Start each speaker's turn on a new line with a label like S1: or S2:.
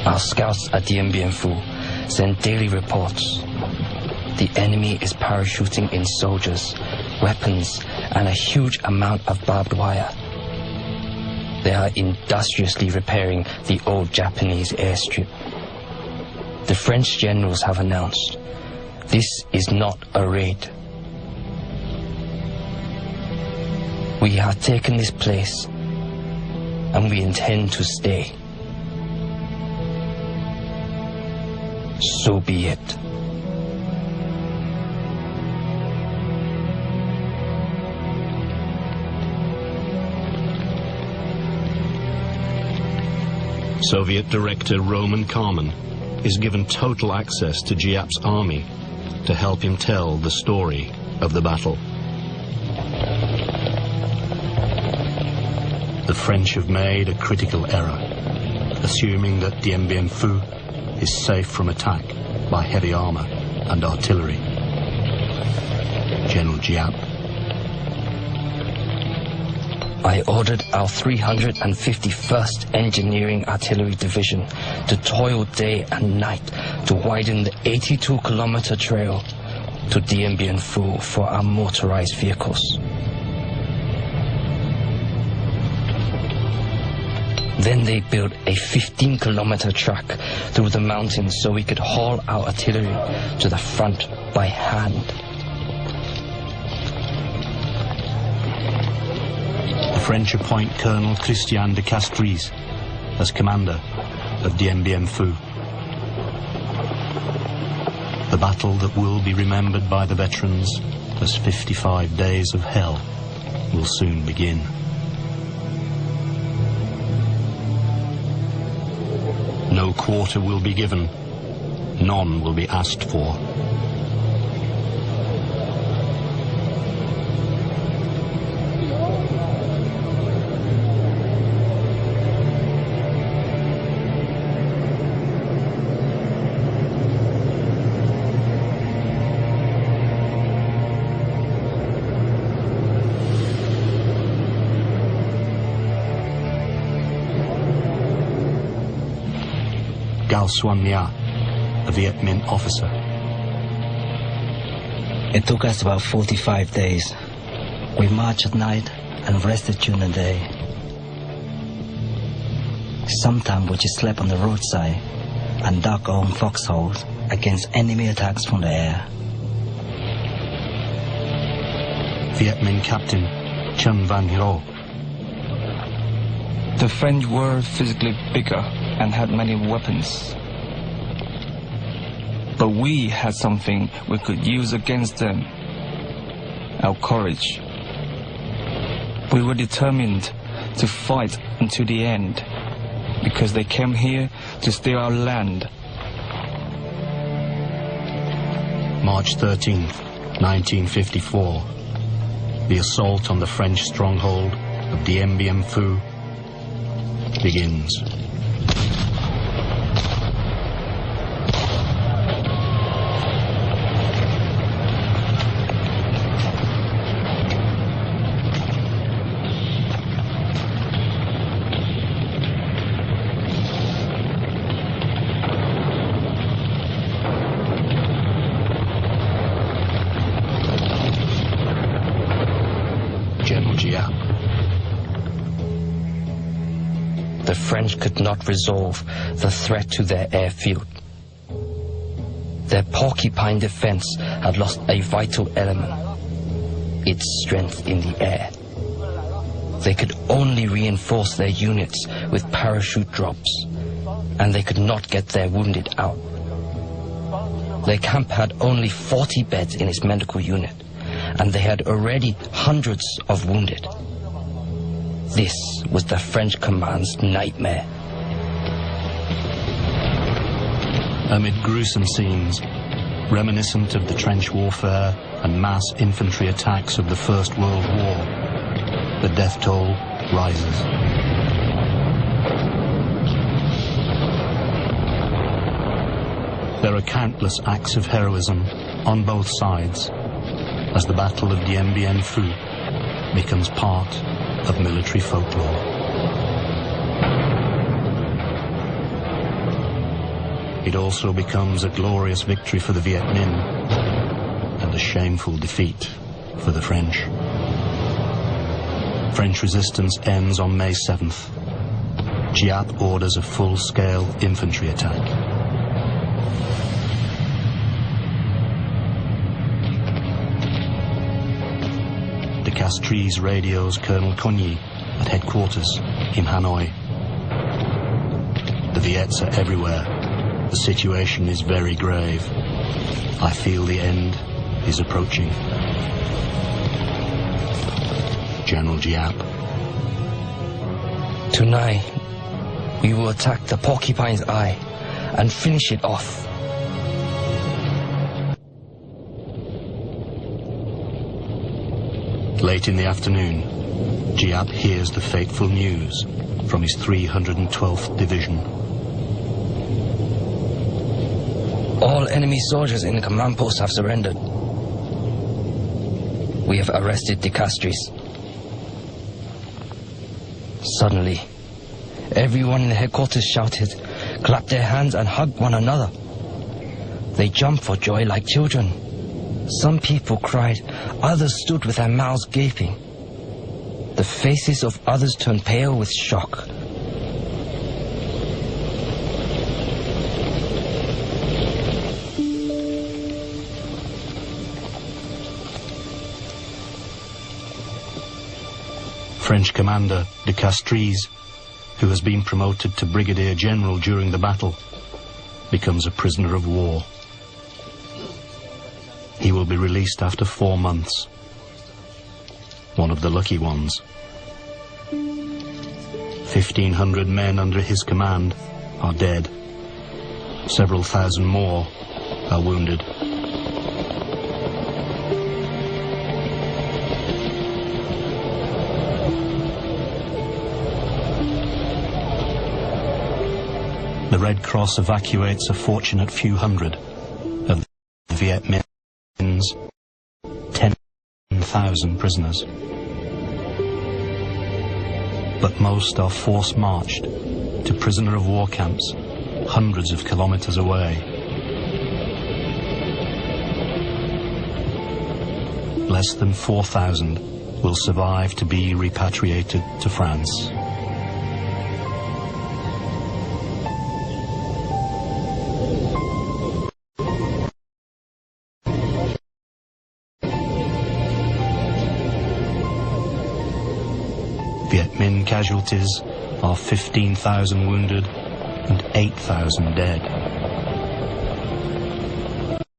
S1: Our scouts at Dien Bien Phu send daily reports. The enemy is parachuting in soldiers, weapons, and a huge amount of barbed wire. They are industriously repairing the old Japanese airstrip. The French generals have announced, this is not a raid. We have taken this place, and we intend to stay. So be it.
S2: Soviet director Roman Kármán is given total access to Giap's army to help him tell the story of the battle. The French have made a critical error, assuming that Dien Bien Phu is safe from attack by heavy armor and artillery. General Giap:
S1: I ordered our 351st Engineering Artillery Division to toil day and night to widen the 82-kilometer trail to Dien Bien Phu for our motorized vehicles. Then they built a 15-kilometer track through the mountains so we could haul our artillery to the front by hand.
S2: The French appoint Colonel Christian de Castries as commander of Dien Bien Phu. The battle that will be remembered by the veterans as 55 days of hell will soon begin. No quarter will be given, none will be asked for. Gao Xuan Mia, a Viet Minh officer.
S1: It took us about 45 days. We marched at night and rested during the day. Sometimes we just slept on the roadside and dug our own foxholes against enemy attacks from the air.
S2: Viet Minh Captain Chen Van Ho.
S3: The French were physically bigger and had many weapons. But we had something we could use against them: our courage. We were determined to fight until the end, because they came here to steal our land.
S2: March 13th, 1954. The assault on the French stronghold of Dien Bien Phu begins. General Giap.
S1: The French could not resolve the threat to their airfield. Their porcupine defense had lost a vital element, its strength in the air. They could only reinforce their units with parachute drops, and they could not get their wounded out. Their camp had only 40 beds in its medical unit, and they had already hundreds of wounded. This was the French command's nightmare.
S2: Amid gruesome scenes, reminiscent of the trench warfare and mass infantry attacks of the First World War, the death toll rises. There are countless acts of heroism on both sides as the Battle of Dien Bien Phu becomes part of military folklore. it also becomes a glorious victory for the Viet Minh and a shameful defeat for the French. French resistance ends on May 7th. Giap orders a full-scale infantry attack. De Castries radios Colonel Cogny at headquarters in Hanoi. The Viets are everywhere. The situation is very grave. I feel the end is approaching. General Giap.
S1: Tonight, we will attack the Porcupine's Eye and finish it off.
S2: Late in the afternoon, Giap hears the fateful news from his 312th Division.
S1: All enemy soldiers in the command post have surrendered. We have arrested De Castries. Suddenly, everyone in the headquarters shouted, clapped their hands and hugged one another. They jumped for joy like children. Some people cried, others stood with their mouths gaping. The faces of others turned pale with shock.
S2: French commander De Castries, who has been promoted to Brigadier General during the battle, becomes a prisoner of war. He will be released after 4 months. One of the lucky ones. 1,500 men under his command are dead. Several thousand more are wounded. The Red Cross evacuates a fortunate few hundred of the Viet Minh's 10,000 prisoners. But most are force-marched to prisoner of war camps hundreds of kilometers away. Less than 4,000 will survive to be repatriated to France. Viet Minh casualties are 15,000 wounded and 8,000 dead.